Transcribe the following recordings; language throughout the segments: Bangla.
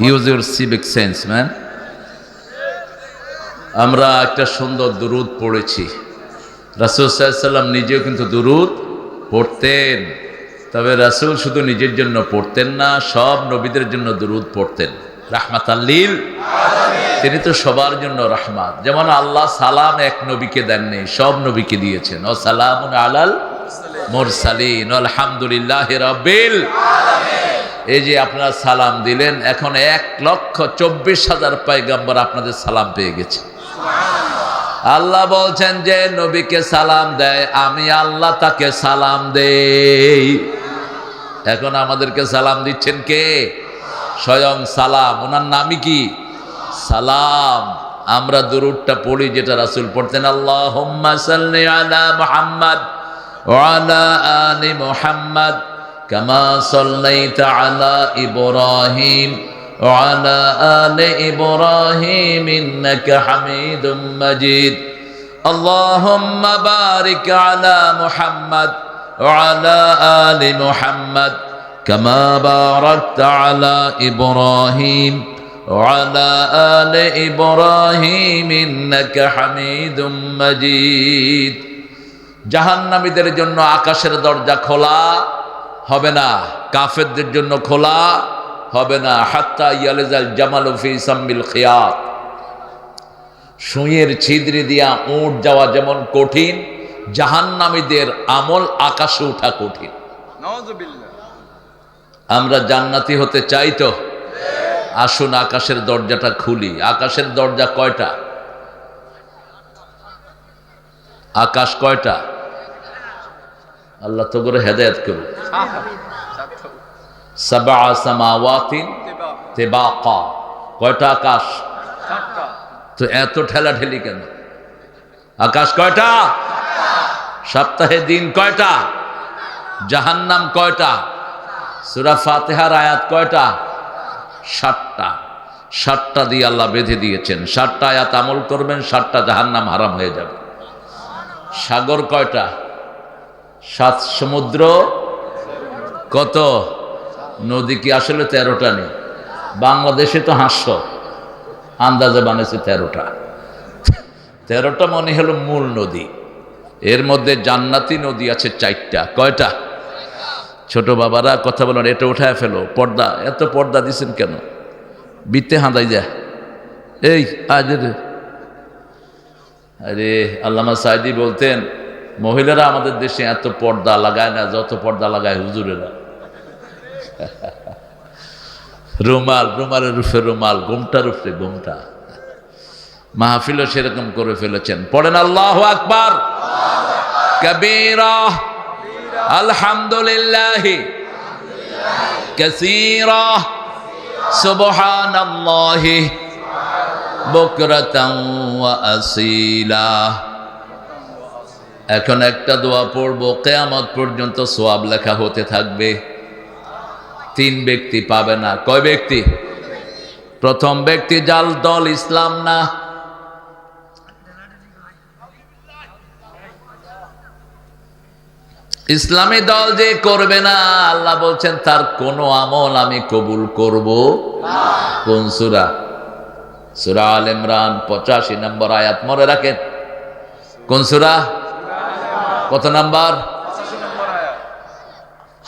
Use your civic sense man. আমরা একটা সুন্দর দুরুদ পড়েছি। রাসূল সাল্লাল্লাহু আলাইহি ওয়াসাল্লাম নিজেও কিন্তু দুরুদ পড়তেন। তবে রাসূল শুধু নিজের জন্য পড়তেন না, সব নবীদের জন্য দুরুদ পড়তেন। রাহমাতাল লিল আলামিন। তিনি তো সবার জন্য রাহমাত। যেমন আল্লাহ সালাম এক নবীকে দেননি, সব নবীকে দিয়েছেন। ও সালামুন আলাল মুরসালিন আলহামদুলিল্লাহি রাব্বিল আলামিন। এই যে আপনারা সালাম দিলেন, এখন 1,24,000 পয়গম্বর আপনাদের সালাম পেয়ে গেছে। আল্লাহ বলছেন যে নবীকে সালাম দেয়, আমি আল্লাহ তাকে সালাম দেই। এখন আমাদেরকে সালাম দিচ্ছেন কে? স্বয়ং সালাম। ওনার নামই কি? সালাম। আমরা দুরূদটা পড়ি যেটা রাসূল পড়তেন, আল্লাহুম্মা সাল্লি আলা মুহাম্মাদ ওয়া আলা আলি মুহাম্মাদ কামা সাল্লাইতা আলা ইব্রাহিম ওয়া আলা আলি ইব্রাহিম ইন্নাকা হামিদুম মাজিদ। আল্লাহুম্মা বারিক আলা মুহাম্মাদ ওয়া আলা আলি মুহাম্মাদ কামা বারাকতা আলা ইব্রাহিম ওয়া আলা আলি ইব্রাহিম ইন্নাকা হামিদুম মাজিদ। জাহান্নামীদের জন্য আকাশের দরজা খোলা হবে না, কাফেরদের জন্য খোলা হবে না। হাত্তা ইয়ালিজাল জামালু ফি সাম্মিল খিয়াত। সুঁইয়ের ছিদ্রি দিয়া উট যাওয়া যেমন কঠিন, জাহান্নামীদের আমল আকাশে ওঠা কঠিন। নাউযুবিল্লাহ। আমরা জান্নাতি হতে চাই তো? আসুন আকাশের দরজাটা খুলি। আকাশের দরজা কয়টা? আকাশ কয়টা? আল্লাহ তো করে হেদায়েত করুন। সাবআ সামাওয়াতিন তিবাকা। কয়টা আকাশ? তো এত ঠেলাঠেলি কেন? আকাশ কয়টা? সপ্তাহে দিন কয়টা? জাহান্নাম কয়টা? সূরা ফাতিহার আয়াত কয়টা? 7টা। 7টা দিয়ে আল্লাহ বেঁধে দিয়েছেন। 7টা আয়াত আমল করবেন, 7টা জাহান্নাম হারাম হয়ে যাবে। সাগর কয়টা? 7 সমুদ্র কত? নদী কি আসলে 13টা নেই? বাংলাদেশে তো 500, আন্দাজে বানিয়েছে 13টা। 13টা মনে হলো মূল নদী। এর মধ্যে জান্নাতি নদী আছে 4টা। কয়টা? ছোট বাবারা কথা বলেন, এটা উঠায় ফেলো। পর্দা, এত পর্দা দিছেন কেন? বিতে হাঁদাই যা। এই আজ আরে আল্লামা সাইদি বলতেন, মহিলারা আমাদের দেশে এত পর্দা লাগায় না যত পর্দা লাগায় হুজুরেরা। রুমাল, রুমালের রূপে রুমাল, গোমটার রূপে গোমটা। মাহফিলও সেরকম করে ফেলেছেন। পড়েন আল্লাহু আকবার কবীরা আলহামদুলিল্লাহি কাসীরা সুবহানাল্লাহি বুকরাতান ওয়া আসীলা। এখন একটা দোয়া পড়বো, কিয়ামত পর্যন্ত সওয়াব লেখা হতে থাকবে। 3 ব্যক্তি পাবে না। কয় ব্যক্তি? প্রথম ব্যক্তি জাল দল ইসলাম না। ইসলামী দল যে করবে না, আল্লাহ বলছেন তার কোনো আমল আমি কবুল করব না। কোন সূরা? সূরা আল ইমরান 85 নম্বর আয়াত মনে রাখেন। কোন সূরা? কত নাম্বার? 85 নম্বর আয়াত।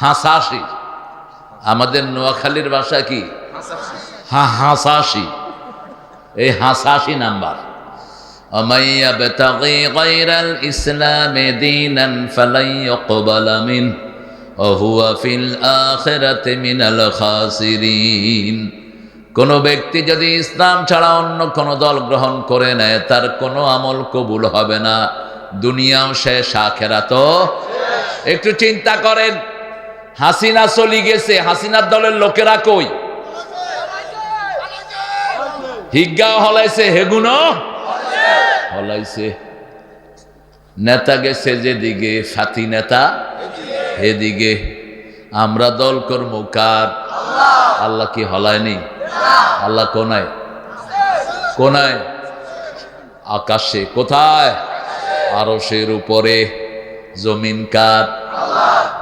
হাসাসি। আমাদের নোয়াখালীর ভাষা কি? হাসাসি। এই হাসাসি নাম্বার। ومن يبتغي غير الإسلام دينا فلن يقبل منه وهو في الآخرة من الخاسرين। কোন ব্যক্তি যদি ইসলাম ছাড়া অন্য কোন দল গ্রহণ করে নেয়, তার কোনো আমল কবুল হবে না, দুনিয়াও শেষ, আখিরাতও। একটু চিন্তা করেন, হাসিনা চলে গেছে, হাসিনার দলের লোকেরা কই? হিজ্ঞা হলাইছে, হেগুনো হলাইছে। নেতা গেছে যেদিকে, ফাতি নেতা এদিকে। আমরা দল কর্ম কার? আল্লাহ কি হলায়নি? আল্লাহ কোনায়? কোনায়? আকাশে। কোথায়? আরশের উপরে। জমিন কার?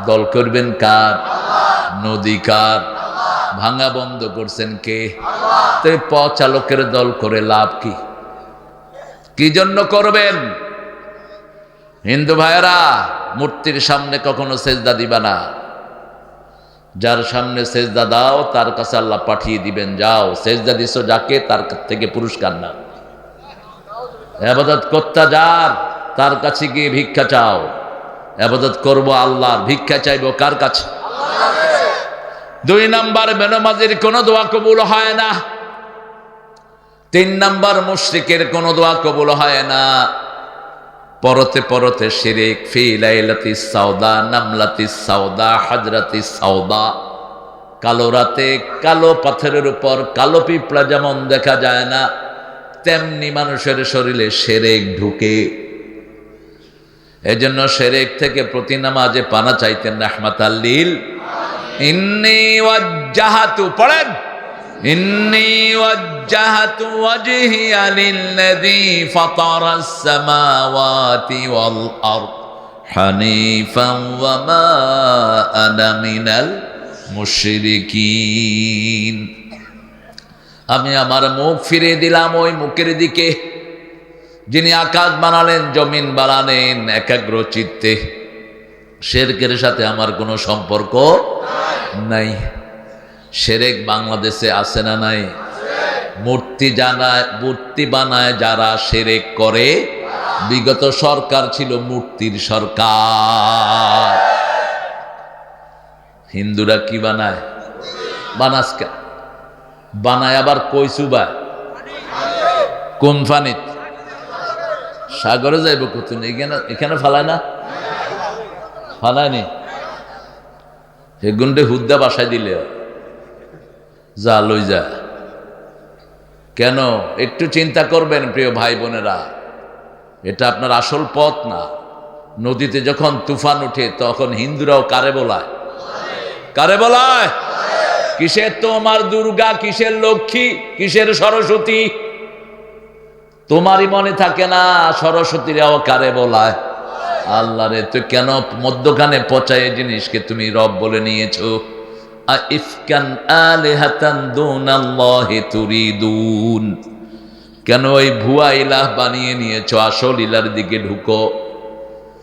দল করবেন কার? নদী কার? ভাঙা বন্ধ করছেন কে? তো এই পথ চালকের দল করে লাভ কি? কি জন্য করবেন? হিন্দু ভাইয়েরা, মূর্তির সামনে কখনো সেজদা দিবা না। যার সামনে সেজদা দাও তার কাছে আল্লাহ পাঠিয়ে দিবেন, যাও সেজদা দিছো যাকে তার থেকে পুরস্কার নাও। ইবাদত করতে যার তার কাছে গিয়ে ভিক্ষা চাও। ইবাদত করব আল্লাহর, ভিক্ষা চাইবো কার কাছে? 2 নাম্বার, বেনামাজির কোনো দোয়া কবুল হয় না। 3 নাম্বার, মুশরিকের কোনো দোয়া কবুল হয় না। পরতে পরতে শিরিক, ফি লাইলাতিস সাউদা, নামলাতিস সাউদা, হাজরাতিস সাউদা। কালো রাতে কালো পাথরের উপর কালো পিঁপড়া যেমন দেখা যায় না, তেমনি মানুষের শরীরে শিরিক ঢুকে। এজন্য শিরিক থেকে প্রতি নামাজে পানা চাইতেন রাহমাতাল লিল। ইন্নী ওয়াজ্জাহাতু, পড়েন, ইন্নী ওয়াজ্জাহাতু ওয়াজহিয়া লিল্লাযী ফাতারাস সামাওয়াতি ওয়াল আরদ হানিফান ওয়া মা আনা মিনাল মুশরিকিন। আমি আমার মুখ ফিরিয়ে দিলাম ওই মুখের দিকে যিনি আকাশ বানালেন, জমিন বানালেন একাগ্র চিত্তে। শিরকের সাথে আমার কোনো সম্পর্ক নাই। শিরক বাংলাদেশে আছে না নাই? মূর্তি বানায় যারা শিরক করে, বিগত সরকার ছিল মূর্তির সরকার। হিন্দুরা কি বানায়? বানাসকা বানায়, আবার কই চুবায়? কোন ফানিত? সাগরে যাইব কতুন, এখানে ফালায় না? ফালায়নি। হেগুন্ডে হুদ্দা বাসায় দিলে যা লই যা। কেন? একটু চিন্তা করবেন প্রিয় ভাই বোনেরা, এটা আপনার আসল পথ না। নদীতে যখন তুফান উঠে তখন হিন্দুরাও কারে বলায়? কারে বলায়? কিসের তোমার দুর্গা, কিসের লক্ষ্মী, কিসের সরস্বতী? তোমারই মনে থাকে না সরস্বতীরাও কারে বলায়? আল্লাহ রে। তো কেন মধ্যখানে পচায় জিনিসকে তুমি রব বলে নিয়েছো? আইফকান আলিহাতান দুনাল্লাহি তুরিদুন, কেন ওই ভুয়া ইলাহ বানিয়ে নিয়েছো? আসল ইলার দিকে ঢুকো।